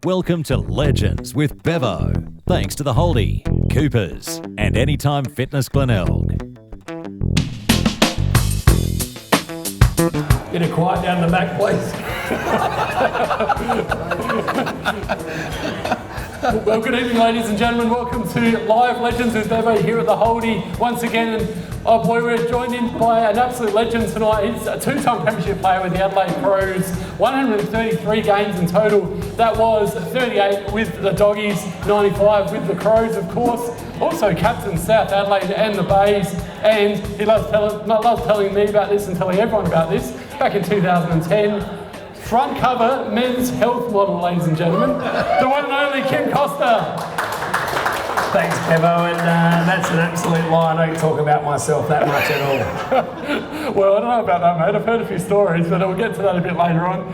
Welcome to Legends with Bevo. Thanks to the Holdy, Coopers, and Anytime Fitness Glenelg. Get it quiet down the back, please. Well, good evening, ladies and gentlemen. Welcome to Live Legends with Bevo here at the Holdy once again. And oh boy, we're joined in by an absolute legend tonight. He's a two-time premiership player with the Adelaide Crows, 133 games in total. That was 38 with the Doggies, 95 with the Crows, of course. Also captained South Adelaide and the Bays. And he loves telling me about this and telling everyone about this. Back in 2010. Front cover men's health model, ladies and gentlemen. The one and only Kym Koster. Thanks, Bevo, and that's an absolute lie. I don't talk about myself that much at all. Well, I don't know about that, mate. I've heard a few stories, but we'll get to that a bit later on.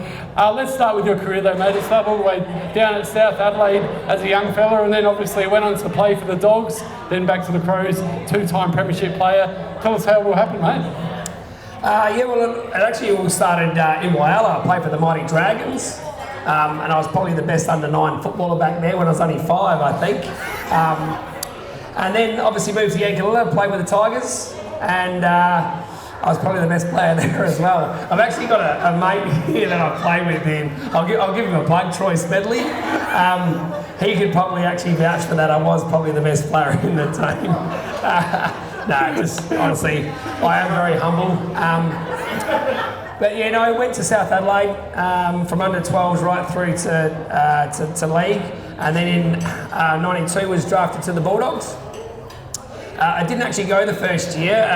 Let's start with your career, though, mate. You started all the way down at South Adelaide as a young fella, and then obviously went on to play for the Dogs, then back to the Crows, two-time premiership player. Tell us how it all happened, mate. It actually all started in Whyalla. I played for the Mighty Dragons, and I was probably the best under-9 footballer back there when I was only 5, I think. And then obviously moved to Yankalilla, played with the Tigers, and I was probably the best player there as well. I've actually got a mate here that I play with him. I'll give him a plug, Troy Smedley. He could probably actually vouch for that. I was probably the best player in the team. No, just honestly, I am very humble. But yeah, no, I went to South Adelaide from under 12s right through to league, and then in '92 was drafted to the Bulldogs. I didn't actually go the first year.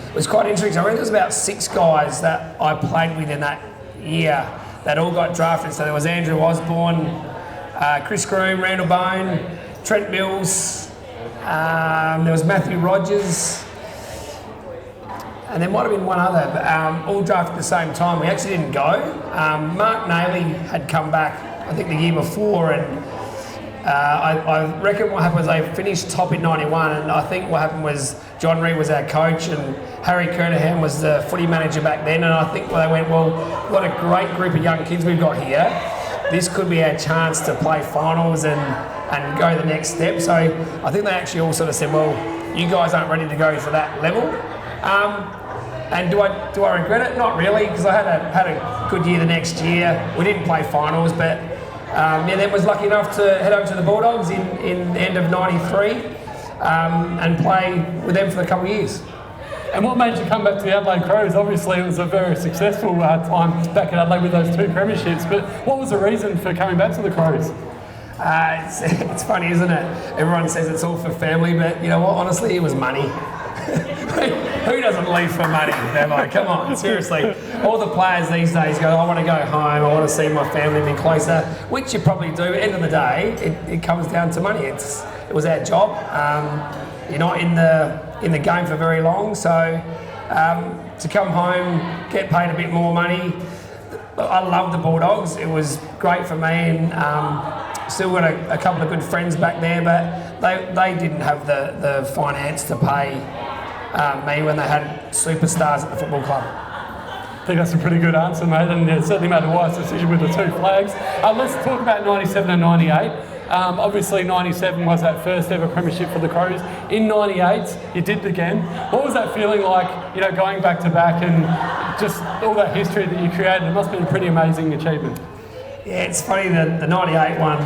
It was quite interesting. I reckon there was about 6 guys that I played with in that year that all got drafted. So there was Andrew Osborne, Chris Groom, Randall Bone, Trent Mills. There was Matthew Rogers, and there might have been one other, but all drafted at the same time. We actually didn't go. Mark Nayley had come back, I think, the year before, and I reckon what happened was they finished top in 91, and I think what happened was John Reid was our coach, and Harry Kernahan was the footy manager back then, and I think they went, well, what a great group of young kids we've got here. This could be our chance to play finals and go the next step. So I think they actually all sort of said, well, you guys aren't ready to go for that level. And do I regret it? Not really, because I had a good year the next year. We didn't play finals, but then was lucky enough to head over to the Bulldogs in the end of '93 and play with them for a couple of years. And what made you come back to the Adelaide Crows? Obviously, it was a very successful time back at Adelaide with those 2 premierships, but what was the reason for coming back to the Crows? It's funny, isn't it? Everyone says it's all for family, but you know what? Honestly, it was money. Who doesn't leave for money? Bevo? Come on, seriously. All the players these days go, I want to go home, I want to see my family be closer, which you probably do. At the end of the day, it comes down to money. It was our job. You're not in the game for very long, so to come home, get paid a bit more money. I love the Bulldogs. It was great for me, and still got a couple of good friends back there, but they didn't have the finance to pay me when they had superstars at the football club. I think that's a pretty good answer, mate, and it certainly made a wise decision with the 2 flags. Let's talk about 97 and 98. Obviously 97 was that first ever premiership for the Crows. In 98, you did it again. What was that feeling like, you know, going back to back and just all that history that you created? It must have been a pretty amazing achievement. Yeah, it's funny that the 98 one,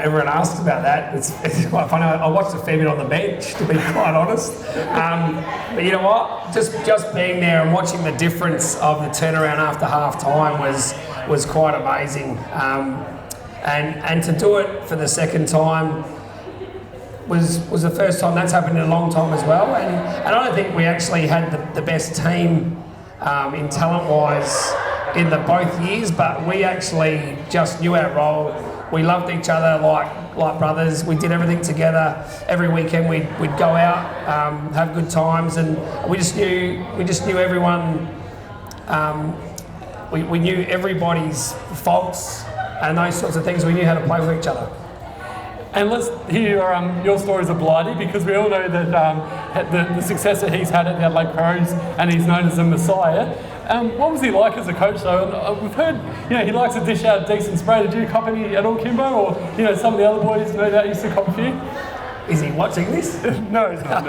everyone asks about that. It's quite funny. I watched a fair bit on the bench, to be quite honest. But you know what? Just being there and watching the difference of the turnaround after half time was quite amazing. And to do it for the second time was the first time that's happened in a long time as well. And I don't think we actually had the best team in talent-wise in the both years, but we actually just knew our role. We loved each other like brothers. We did everything together. Every weekend we'd go out, have good times, and we just knew everyone. We knew everybody's faults and those sorts of things. We knew how to play with each other. And let's hear your stories of Blighty, because we all know that the success that he's had at the Adelaide Crows, and he's known as the Messiah. What was he like as a coach though? And, we've heard, he likes to dish out a decent spray. Did you cop any at all, Kymbo? Or, some of the other boys no doubt used to cop a few? Is he watching this? No, he's not.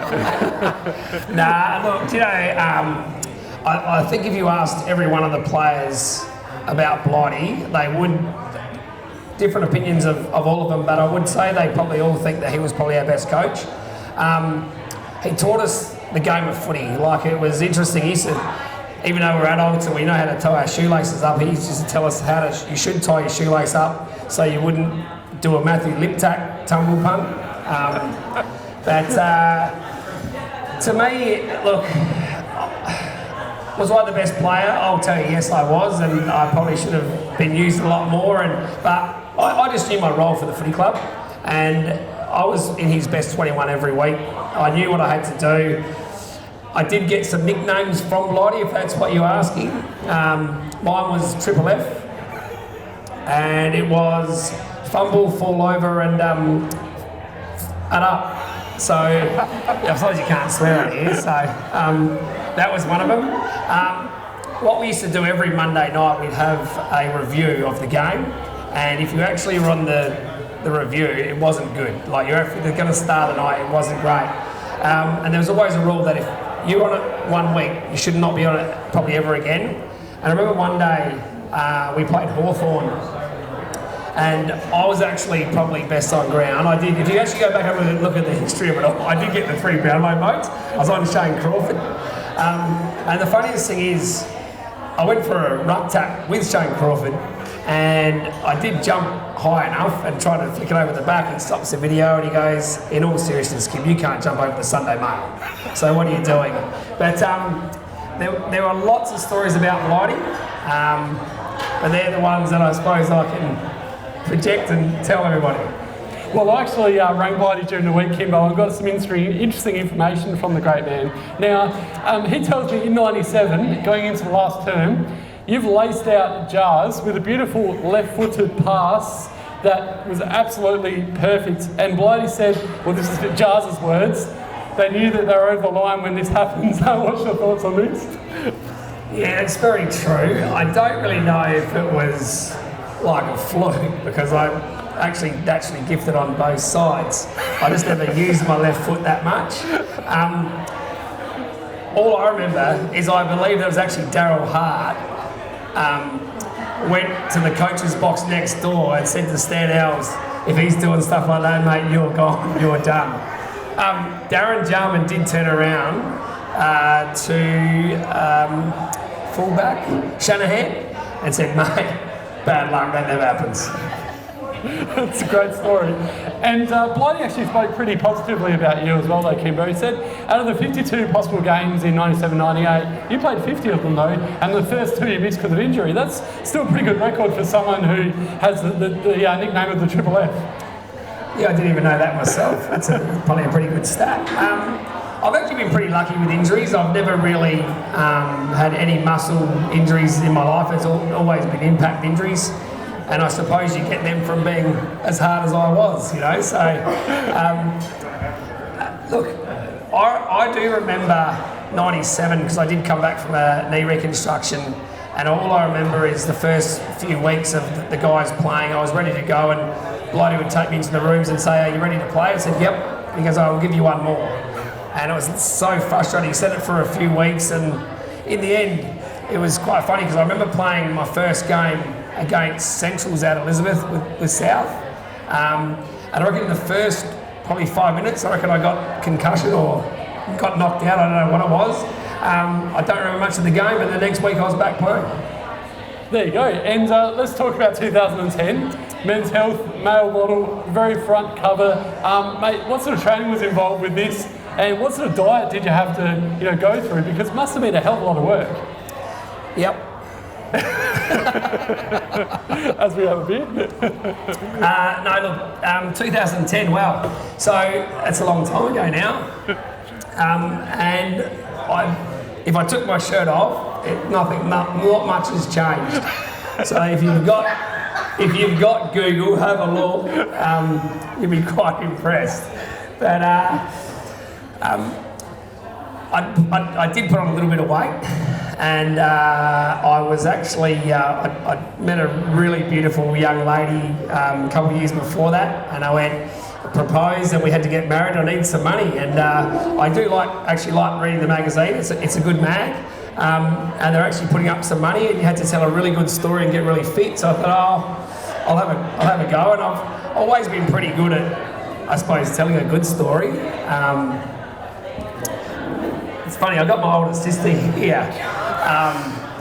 Nah, look, I think if you asked every one of the players about Blighty, they would, different opinions of all of them, but I would say they probably all think that he was probably our best coach. He taught us the game of footy. Like, it was interesting. He said, even though we're adults and we know how to tie our shoelaces up, he used to tell us you should tie your shoelace up so you wouldn't do a Matthew Liptak tumble punt. But to me, look, was I the best player? I'll tell you, yes, I was, and I probably should have been used a lot more. But I just knew my role for the footy club, and I was in his best 21 every week. I knew what I had to do. I did get some nicknames from Blighty, if that's what you're asking. Mine was Triple F, and it was fumble, fall over, and up. So I suppose you can't swear out here. So that was one of them. What we used to do every Monday night, we'd have a review of the game, and if you actually were on the review, it wasn't good. Like, you're going to start the night, it wasn't great. And there was always a rule that if you were on it 1 week, you should not be on it probably ever again. And I remember one day we played Hawthorn, and I was actually probably best on ground. If you actually go back and look at the history of it all, I did get the 3 Brownlow votes. I was on Shane Crawford. And the funniest thing is, I went for a ruck tap with Shane Crawford, and I did jump high enough and try to flick it over the back. He stops the video and he goes, "In all seriousness, Kym, you can't jump over the Sunday Mail. So what are you doing?" But there were lots of stories about Blighty, but they're the ones that I suppose I can project and tell everybody. Well, I actually rang Blighty during the week, Kymbo, and got some interesting information from the great man. Now, he tells me in '97, going into the last term, you've laced out Jars with a beautiful left-footed pass that was absolutely perfect. And Blighty said, well, this is Jars' words, they knew that they were over the line when this happens. What's your thoughts on this? Yeah, it's very true. I don't really know if it was like a fluke, because I actually gifted on both sides. I just never used my left foot that much. All I remember is I believe it was actually Daryl Hart went to the coach's box next door and said to Stan Ells, "If he's doing stuff like that, mate, you're gone, you're done." Darren Jarman did turn around to fullback Shanahan and said, "Mate, bad luck, that never happens." It's a great story. And Blighty actually spoke pretty positively about you as well, though, Kymbo. He said, out of the 52 possible games in '97-'98, you played 50 of them, though, and the first 2 you missed because of injury. That's still a pretty good record for someone who has the nickname of the Triple F. Yeah, I didn't even know that myself. That's probably a pretty good stat. I've actually been pretty lucky with injuries. I've never really had any muscle injuries in my life. It's always been impact injuries. And I suppose you get them from being as hard as I was, So, look, I do remember '97, because I did come back from a knee reconstruction, and all I remember is the first few weeks of the guys playing. I was ready to go, and Blighty would take me into the rooms and say, "Are you ready to play?" I said, "Yep." He goes, "I will give you one more." And it was so frustrating. He said it for a few weeks, and in the end, it was quite funny, because I remember playing my first game against Centrals out Elizabeth with South. And I reckon in the first probably 5 minutes, I reckon I got concussion or got knocked out. I don't know what it was. I don't remember much of the game, but the next week I was back playing. There you go. And let's talk about 2010. Men's Health, male model, very front cover. Mate, what sort of training was involved with this? And what sort of diet did you have to go through? Because it must have been a hell of a lot of work. Yep. As we have a beer. No, look, 2010, wow. So that's a long time ago now. And if I took my shirt off, not much has changed. So if you've got Google, have a look, you'll be quite impressed. But I did put on a little bit of weight. and I was actually, I met a really beautiful young lady a couple of years before that, and I went, proposed, and we had to get married. I need some money, and I do actually like reading the magazine. It's a good mag, and they're actually putting up some money, and you had to tell a really good story and get really fit. So I thought, I'll have a go, and I've always been pretty good at, I suppose, telling a good story. It's funny, I've got my older sister here,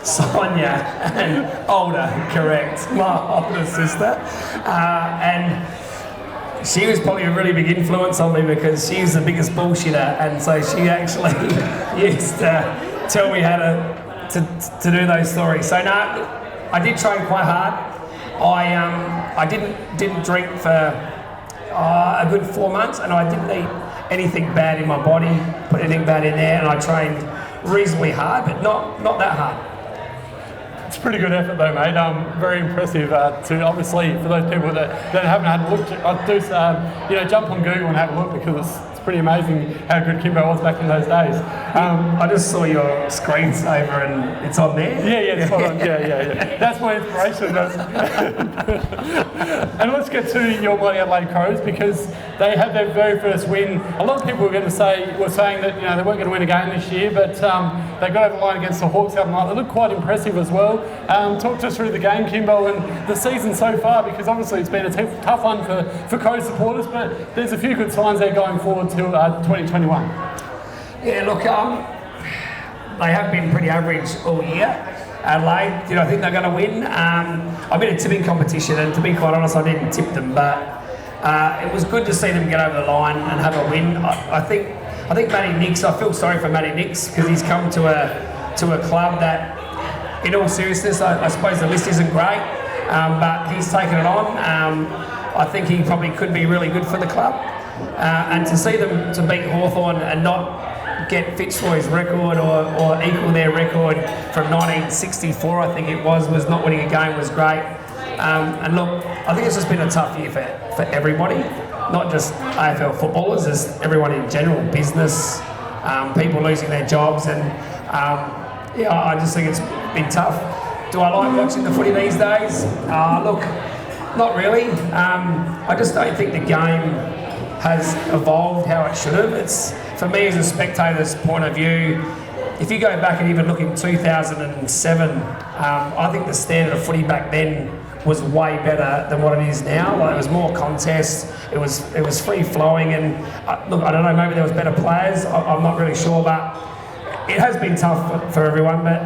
Sonia, and older, correct, my older sister, and she was probably a really big influence on me because she was the biggest bullshitter, and so she actually used to tell me how to do those stories. So no, I did train quite hard. I didn't drink for a good 4 months, and I didn't eat anything bad in my body, put anything bad in there, and I trained reasonably hard, but not that hard. It's a pretty good effort though, mate. Very impressive to, obviously, for those people that haven't had a look, I'd do, jump on Google and have a look, because it's pretty amazing how good Kymbo was back in those days. I just saw your screensaver and it's on there. Yeah, it's on. Yeah. That's my inspiration. And let's get to your Mighty Adelaide Crows, because they had their very first win. A lot of people were saying that they weren't going to win a game this year, but they got over the line against the Hawks the other night. They looked quite impressive as well. Talk to us through the game, Kymbo, and the season so far, because obviously it's been a tough one for Crows supporters, but there's a few good signs there going forward to 2021. Yeah, look, they have been pretty average all year. Adelaide, I think they're going to win. I've been a tipping competition, and to be quite honest, I didn't tip them, but it was good to see them get over the line and have a win. I think Matty Nix, I feel sorry for Matty Nix, because he's come to a club that, in all seriousness, I suppose the list isn't great, but he's taken it on. I think he probably could be really good for the club. And to see them to beat Hawthorn and not get Fitzroy's record or equal their record from 1964, I think it was not winning a game, was great. And look, I think it's just been a tough year for everybody, not just AFL footballers, just everyone in general, business, people losing their jobs, and I just think it's been tough. Do I like watching the footy these days? Look, not really. I just don't think the game has evolved how it should have. It's, for me as a spectator's point of view, if you go back and even look in 2007, I think the standard of footy back then was way better than what it is now. Like, it was more contest, it was free flowing, and look, I don't know, maybe there was better players, I'm not really sure, but it has been tough for everyone. But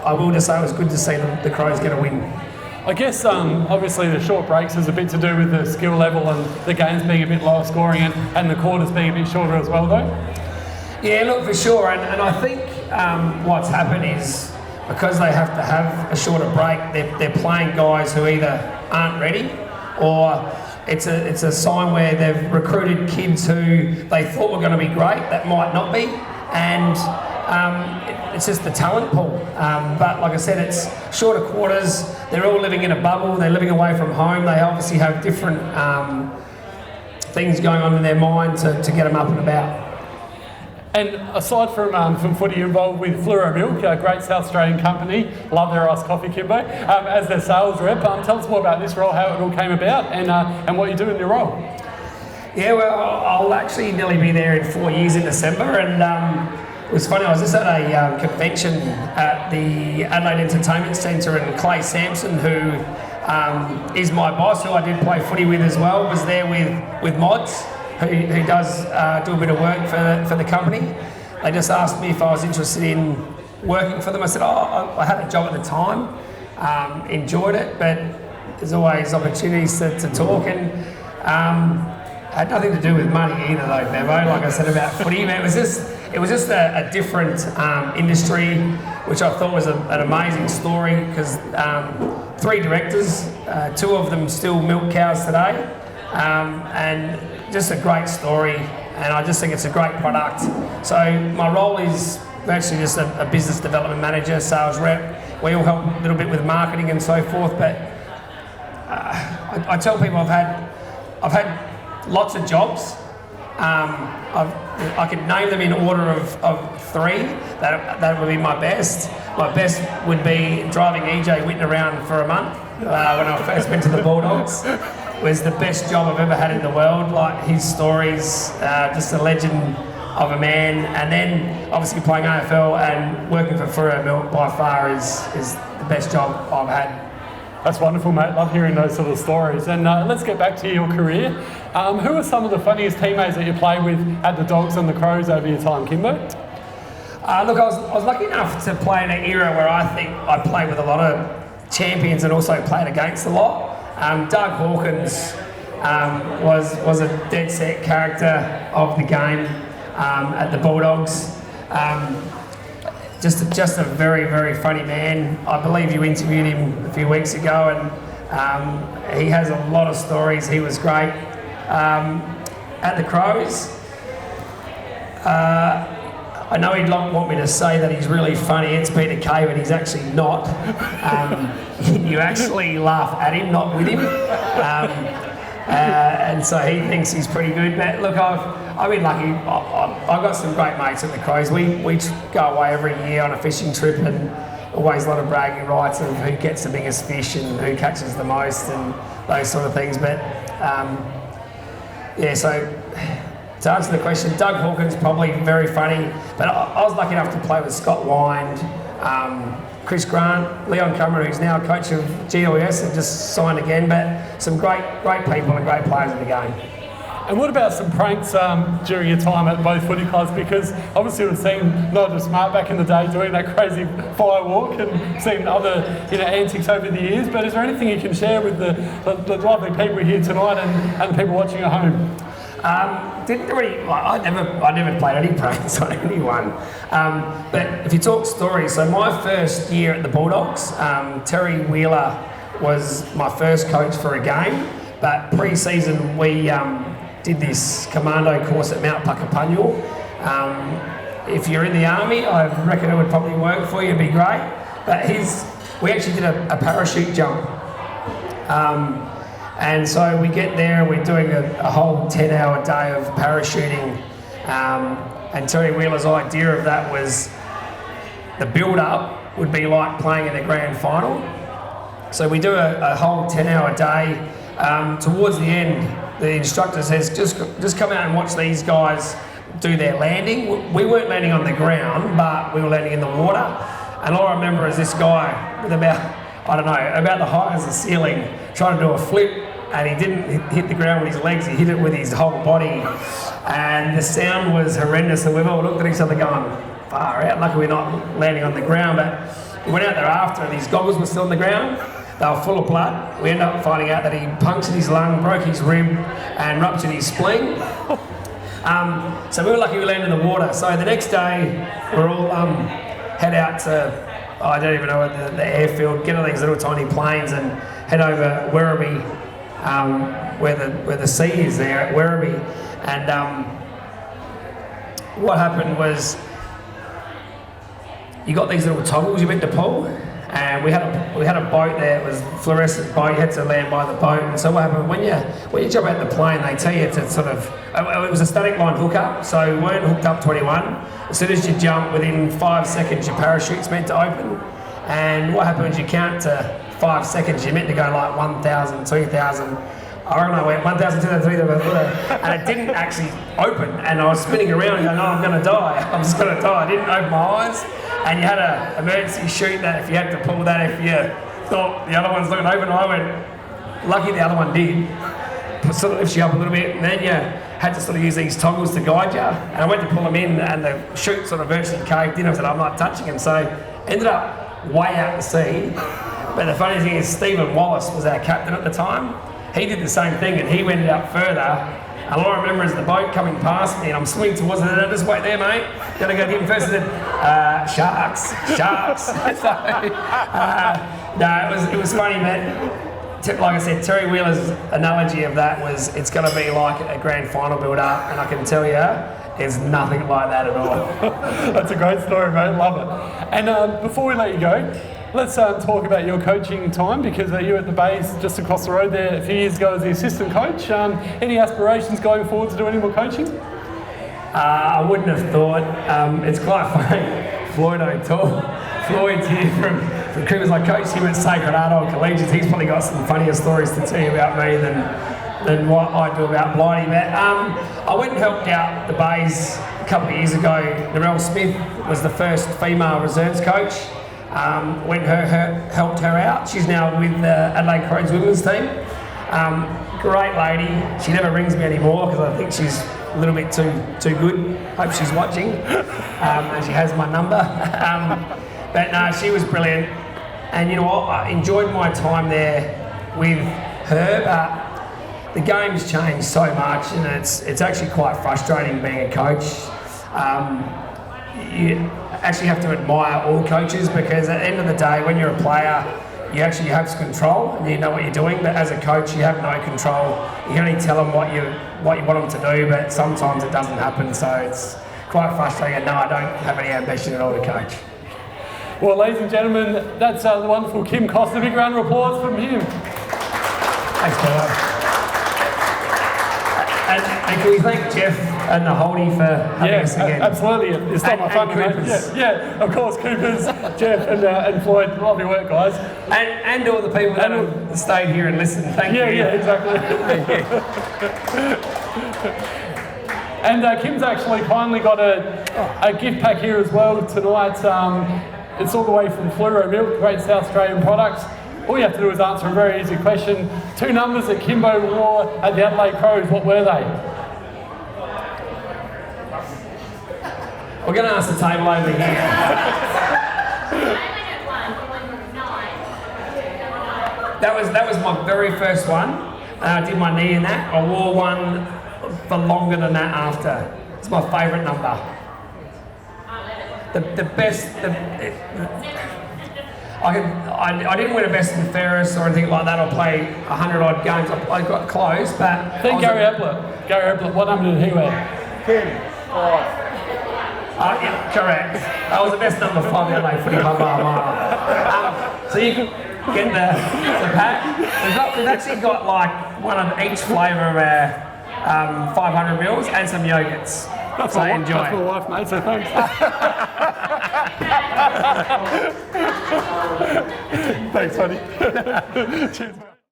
I will just say it was good to see the Crows get a win. I guess obviously the short breaks has a bit to do with the skill level and the games being a bit lower scoring and the quarters being a bit shorter as well, though. Yeah, look, for sure, and I think what's happened is, because they have to have a shorter break, they're playing guys who either aren't ready, or it's a sign where they've recruited kids who they thought were going to be great that might not be, and it's just the talent pool. But like I said, it's shorter quarters. They're all living in a bubble. They're living away from home. They obviously have different things going on in their mind to get them up and about. And aside from footy, you're involved with Fleurieu Milk, a great South Australian company. Love their iced coffee, Kymbo. As their sales rep, tell us more about this role, how it all came about, and what you do in your role. Yeah, well, I'll actually nearly be there in 4 years in December, and it was funny, I was just at a convention at the Adelaide Entertainment Centre, and Clay Sampson, who is my boss, who I did play footy with as well, was there with Mods, who does do a bit of work for the company. They just asked me if I was interested in working for them. I said, I had a job at the time, enjoyed it, but there's always opportunities to talk, and had nothing to do with money either, though, Bevo. Like I said about footy, it was just a different industry, which I thought was an amazing story, because 3 directors, 2 of them still milk cows today, and just a great story, and I just think it's a great product. So my role is actually just a business development manager, sales rep. We all help a little bit with marketing and so forth, but I tell people I've had lots of jobs, I could name them in order of three. That would be my best. My best would be driving EJ Whitten around for a month when I first went to the Bulldogs. It was the best job I've ever had in the world. Like his stories, just a legend of a man. And then obviously playing AFL and working for Fleurieu Milk by far is the best job I've had. That's wonderful, mate. Love hearing those sort of stories. And let's get back to your career. Who are some of the funniest teammates that you played with at the Dogs and the Crows over your time, Kymbo? Look, I was lucky enough to play in an era where I think I played with a lot of champions and also played against a lot. Doug Hawkins was a dead set character of the game at the Bulldogs. Just a very, very funny man. I believe you interviewed him a few weeks ago, and he has a lot of stories. He was great. At the Crows, I know he'd want me to say that he's really funny. It's Peter Kay, but he's actually not. You actually laugh at him, not with him. And so he thinks he's pretty good. But look, I've been lucky. I've got some great mates at the Crows. We go away every year on a fishing trip, and always a lot of bragging rights of who gets the biggest fish and who catches the most and those sort of things. But yeah, so to answer the question, Doug Hawkins probably very funny. But I was lucky enough to play with Scott Wind, Chris Grant, Leon Cameron, who's now coach of GWS and just signed again. But some great people and great players in the game. And what about some pranks during your time at both footy clubs? Because obviously we've seen Nigel Smart back in the day doing that crazy fire walk and seen other antics over the years. But is there anything you can share with the lovely people here tonight and the people watching at home? Didn't really. I never played any pranks on anyone. But if you talk stories, so my first year at the Bulldogs, Terry Wheeler was my first coach for a game. But pre-season we did this commando course at Mount Puckapunyal. If you're in the army, I reckon it would probably work for you. It'd be great. But we actually did a parachute jump. And so we get there and we're doing a whole 10-hour day of parachuting. And Terry Wheeler's idea of that was the build-up would be like playing in a grand final. So we do a whole 10-hour day. Towards the end, the instructor says, just come out and watch these guys do their landing. We weren't landing on the ground, but we were landing in the water. And all I remember is this guy with about the height as the ceiling, trying to do a flip, and he didn't hit the ground with his legs, he hit it with his whole body. And the sound was horrendous, and we've all looked at each other going, far out, lucky we're not landing on the ground. But we went out there after, and his goggles were still on the ground. They were full of blood. We ended up finding out that he punctured his lung, broke his rib, and ruptured his spleen. So we were lucky we landed in the water. So the next day, we're all head out to, I don't even know, the airfield, get on these little tiny planes and head over Werribee, where the sea is there at Werribee. And what happened was, you got these little toggles you meant to pull. And we had a boat there. It was a fluorescent boat. You had to land by the boat. And so what happened when you jump out the plane, they tell you to sort of. It was a static line hookup, so we weren't hooked up 21. As soon as you jump, within 5 seconds, your parachute's meant to open. And what happened was you count to 5 seconds. You're meant to go like 1,000, 2,000. I don't know, 1,000, 2,000, 3,000, and it didn't actually open. And I was spinning around and going, no, I'm going to die. I'm just going to die. I didn't open my eyes. And you had an emergency chute that if you had to pull that, if you thought the other one's not going to open, I went, lucky the other one did. Sort of lifts you up a little bit, and then you had to sort of use these toggles to guide you. And I went to pull them in, and the chute sort of virtually caved in. I said, I'm not touching them. So ended up way out to sea. But the funny thing is, Stephen Wallace was our captain at the time. He did the same thing, and he went up further. And all I remember is the boat coming past me, and I'm swimming towards it, and I just wait there, mate. Gonna go get him first. And then, sharks. So, no, it was funny, man. Like I said, Terry Wheeler's analogy of that was, it's gonna be like a grand final build-up, and I can tell you, it's nothing like that at all. That's a great story, mate. Love it. And before we let you go, let's talk about your coaching time, because you were at the Bays just across the road there a few years ago as the assistant coach. Any aspirations going forward to do any more coaching? I wouldn't have thought. It's quite funny. Floyd's here from Coopers. I coached him at Sacred Heart Collegiate. He's probably got some funnier stories to tell you about me than what I do about Blighty. But I went and helped out the Bays a couple of years ago. Narelle Smith was the first female reserves coach. Helped her out. She's now with the Adelaide Crows women's team. Great lady. She never rings me anymore because I think she's a little bit too good. Hope she's watching, and she has my number. But no, she was brilliant, and you know what? I enjoyed my time there with her. But the game's changed so much, and it's actually quite frustrating being a coach. You actually have to admire all coaches, because at the end of the day, when you're a player, you actually have control and you know what you're doing, but as a coach you have no control. You can only tell them what you want them to do, but sometimes it doesn't happen, so it's quite frustrating. And no, I don't have any ambition at all to coach. Well, ladies and gentlemen, that's the wonderful Kym Koster. A big round of applause from him. Thanks, Bevo. And can we thank Jeff and the Holdy for having us again? Absolutely. It's not my fun. Yeah, of course, Coopers, Jeff and Floyd. Lovely work, guys. And all the people that have stayed here and listened. Thank you. Yeah, exactly. Thank you. And Kym's actually kindly got a gift pack here as well tonight. It's all the way from Fleurieu Milk, great South Australian products. All you have to do is answer a very easy question. 2 numbers that Kimbo wore at the Adelaide Crows, what were they? We're going to ask the table over here. That was my very first one. I did my knee in that. I wore one for longer than that after. It's my favourite number. The best. I didn't win a best and fairest or anything like that. I played 100 odd games. I got close, but. Then Gary Ablett. Gary Ablett, what number did he wear? 10. Yeah, correct. That was the best number 5 in Adelaide Footy Club. So you can get the pack. We've actually got like one of each flavour of 500 mils and some yogurts. That's so my enjoy. That's my wife, mate, so thanks. Thanks, honey. Cheers, mate.